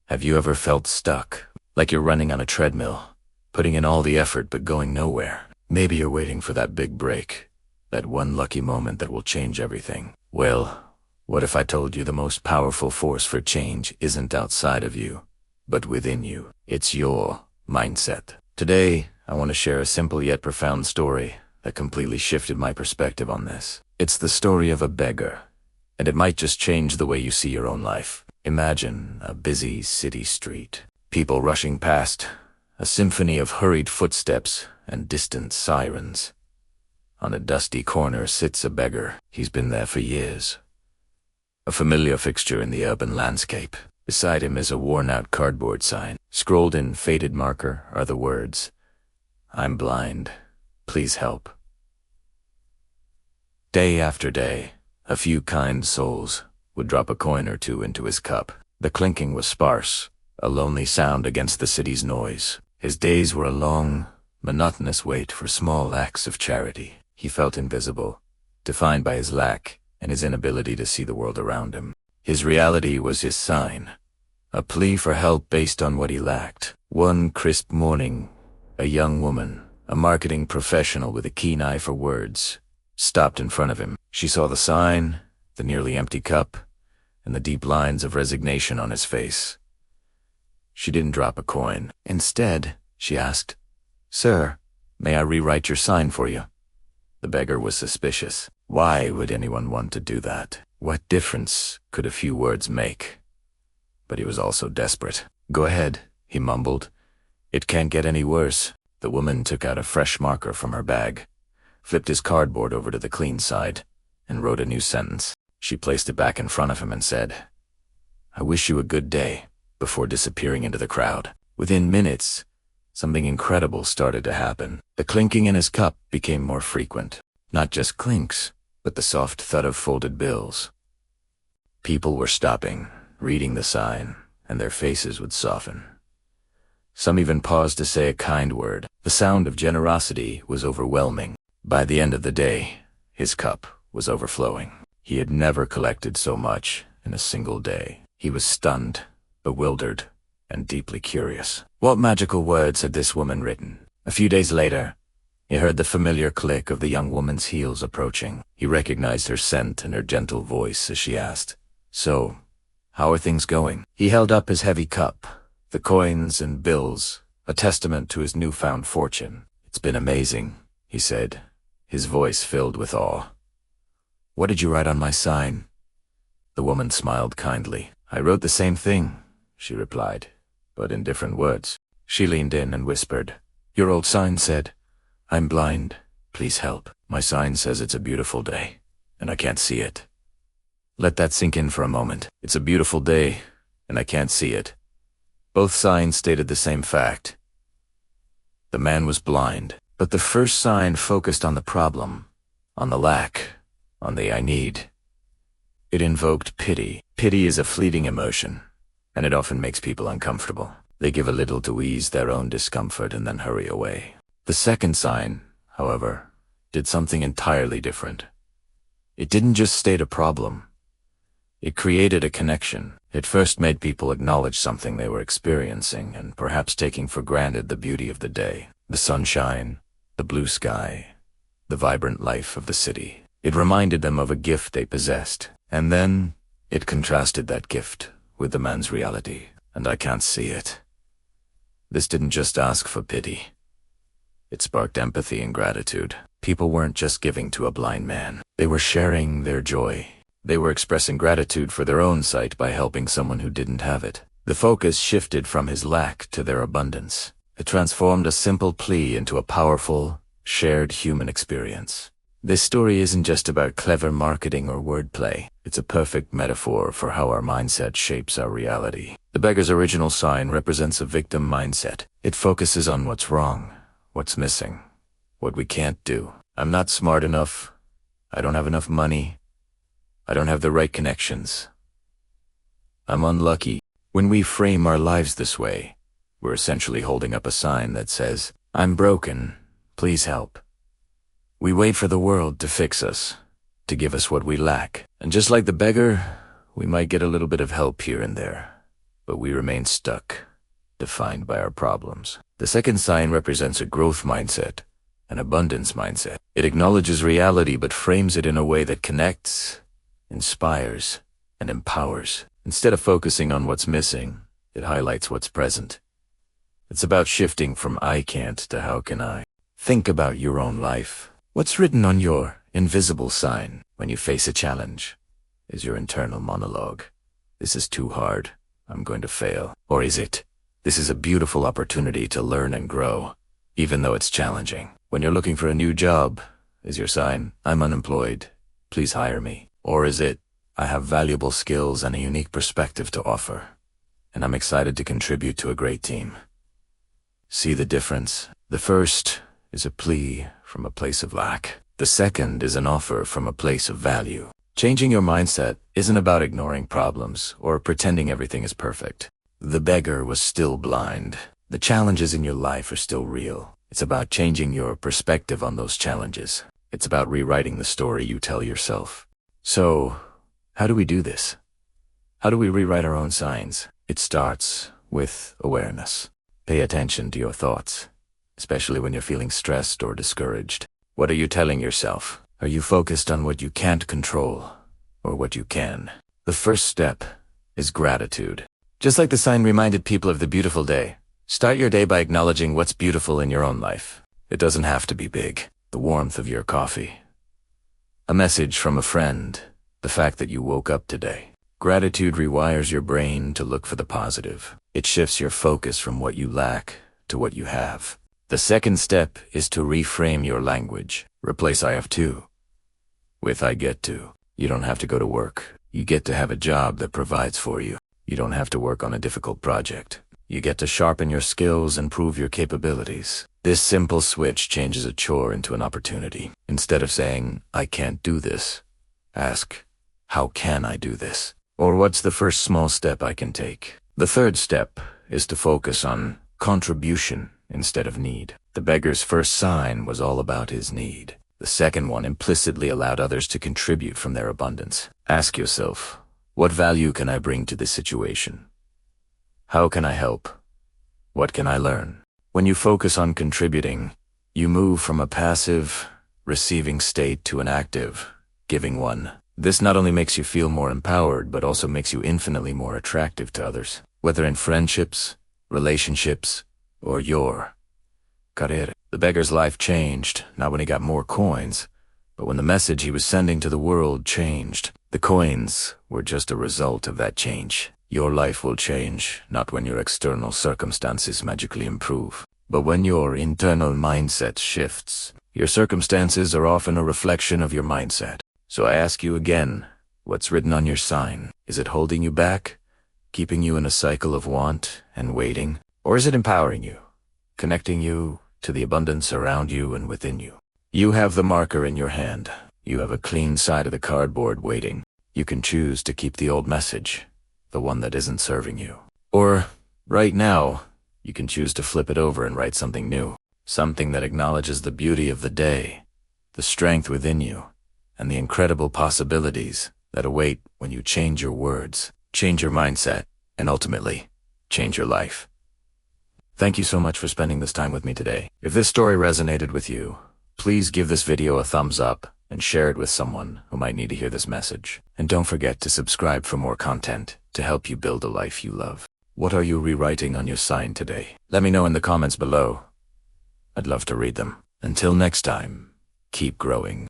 Have you ever felt stuck? Like you're running on a treadmill, putting in all the effort but going nowhere? Maybe you're waiting for that big break, that one lucky moment that will change everything. Well, what if I told you the most powerful force for change isn't outside of you, but within you? It's your mindset. Today, I want to share a simple yet profound story that completely shifted my perspective on this. It's the story of a beggar, and it might just change the way you see your own life. Imagine a busy city street, people rushing past, a symphony of hurried footsteps and distant sirens. On a dusty corner sits a beggar. He's been there for years, a familiar fixture in the urban landscape. Beside him is a worn-out cardboard sign. Scrolled in faded marker are the words, "I'm blind, please help." Day after day, a few kind souls would drop a coin or two into his cup. The clinking was sparse, a lonely sound against the city's noise. His days were a long, monotonous wait for small acts of charity. He felt invisible, defined by his lack and his inability to see the world around him. His reality was his sign, a plea for help based on what he lacked. One crisp morning, a young woman, a marketing professional with a keen eye for words, stopped in front of him. She saw the sign, the nearly empty cup, and the deep lines of resignation on his face. She didn't drop a coin. Instead, she asked, "Sir, may I rewrite your sign for you?" The beggar was suspicious. Why would anyone want to do that? What difference could a few words make? But he was also desperate. "Go ahead," he mumbled. "It can't get any worse." The woman took out a fresh marker from her bag, flipped his cardboard over to the clean side, and wrote a new sentence. She placed it back in front of him and said, "I wish you a good day," before disappearing into the crowd. Within minutes, something incredible started to happen. The clinking in his cup became more frequent. Not just clinks, but the soft thud of folded bills. People were stopping, reading the sign, and their faces would soften. Some even paused to say a kind word. The sound of generosity was overwhelming. By the end of the day, his cup was overflowing. He had never collected so much in a single day. He was stunned, bewildered, and deeply curious. What magical words had this woman written? A few days later, he heard the familiar click of the young woman's heels approaching. He recognized her scent and her gentle voice as she asked, "So, how are things going?" He held up his heavy cup, the coins and bills, a testament to his newfound fortune. "It's been amazing," he said, his voice filled with awe. "What did you write on my sign?" The woman smiled kindly. "I wrote the same thing," she replied, but in different words. She leaned in and whispered, "Your old sign said, 'I'm blind, please help.' My sign says it's a beautiful day, and I can't see it." Let that sink in for a moment. It's a beautiful day, and I can't see it. Both signs stated the same fact. The man was blind, but the first sign focused on the problem, on the lack, on the "I need." It invoked pity. Pity is a fleeting emotion, and it often makes people uncomfortable. They give a little to ease their own discomfort and then hurry away. The second sign, however, did something entirely different. It didn't just state a problem. It created a connection. It first made people acknowledge something they were experiencing and perhaps taking for granted: the beauty of the day, the sunshine, the blue sky, the vibrant life of the city. It reminded them of a gift they possessed, and then it contrasted that gift with the man's reality. "And I can't see it." This didn't just ask for pity. It sparked empathy and gratitude. People weren't just giving to a blind man. They were sharing their joy. They were expressing gratitude for their own sight by helping someone who didn't have it. The focus shifted from his lack to their abundance. It transformed a simple plea into a powerful, shared human experience. This story isn't just about clever marketing or wordplay. It's a perfect metaphor for how our mindset shapes our reality. The beggar's original sign represents a victim mindset. It focuses on what's wrong, what's missing, what we can't do. "I'm not smart enough. I don't have enough money. I don't have the right connections. I'm unlucky." When we frame our lives this way, we're essentially holding up a sign that says, "I'm broken, please help." We wait for the world to fix us, to give us what we lack. And just like the beggar, we might get a little bit of help here and there. but we remain stuck, defined by our problems. The second sign represents a growth mindset, an abundance mindset. It acknowledges reality but frames it in a way that connects, inspires, and empowers. Instead of focusing on what's missing, it highlights what's present. It's about shifting from I can't to how can I. Think about your own life. What's written on your invisible sign when you face a challenge? Is your internal monologue, "This is too hard, I'm going to fail"? Or is it, "This is a beautiful opportunity to learn and grow, even though it's challenging"? When you're looking for a new job, is your sign, "I'm unemployed, please hire me"? Or is it, "I have valuable skills and a unique perspective to offer, and I'm excited to contribute to a great team"? See the difference? The first is a plea from a place of lack. The second is an offer from a place of value. Changing your mindset isn't about ignoring problems or pretending everything is perfect. The beggar was still blind. The challenges in your life are still real. It's about changing your perspective on those challenges. It's about rewriting the story you tell yourself. So, how do we do this? How do we rewrite our own signs? It starts with awareness. Pay attention to your thoughts, especially when you're feeling stressed or discouraged. What are you telling yourself? Are you focused on what you can't control or what you can? The first step is gratitude. Just like the sign reminded people of the beautiful day, start your day by acknowledging what's beautiful in your own life. It doesn't have to be big. The warmth of your coffee, a message from a friend, the fact that you woke up today. Gratitude rewires your brain to look for the positive. It shifts your focus from what you lack to what you have. The second step is to reframe your language. Replace "I have to" with "I get to." You don't have to go to work. You get to have a job that provides for you. You don't have to work on a difficult project. You get to sharpen your skills and prove your capabilities. This simple switch changes a chore into an opportunity. Instead of saying, "I can't do this," ask, "How can I do this?" Or what's the first small step I can take? The third step is to focus on contribution instead of need. The beggar's first sign was all about his need. The second one implicitly allowed others to contribute from their abundance. Ask yourself, what value can I bring to this situation? How can I help? What can I learn? When you focus on contributing, you move from a passive, receiving state to an active, giving one. This not only makes you feel more empowered, but also makes you infinitely more attractive to others, whether in friendships, relationships, or your career. The beggar's life changed, not when he got more coins, but when the message he was sending to the world changed. The coins were just a result of that change. Your life will change, not when your external circumstances magically improve, but when your internal mindset shifts. Your circumstances are often a reflection of your mindset. So I ask you again, what's written on your sign? Is it holding you back, keeping you in a cycle of want and waiting? Or is it empowering you, connecting you to the abundance around you and within you? You have the marker in your hand. You have a clean side of the cardboard waiting. You can choose to keep the old message, the one that isn't serving you. Or, right now, you can choose to flip it over and write something new, something that acknowledges the beauty of the day, the strength within you, and the incredible possibilities that await when you change your words, change your mindset, and ultimately, change your life. Thank you so much for spending this time with me today. If this story resonated with you, please give this video a thumbs up and share it with someone who might need to hear this message. And don't forget to subscribe for more content to help you build a life you love. What are you rewriting on your sign today? Let me know in the comments below. I'd love to read them. Until next time, keep growing.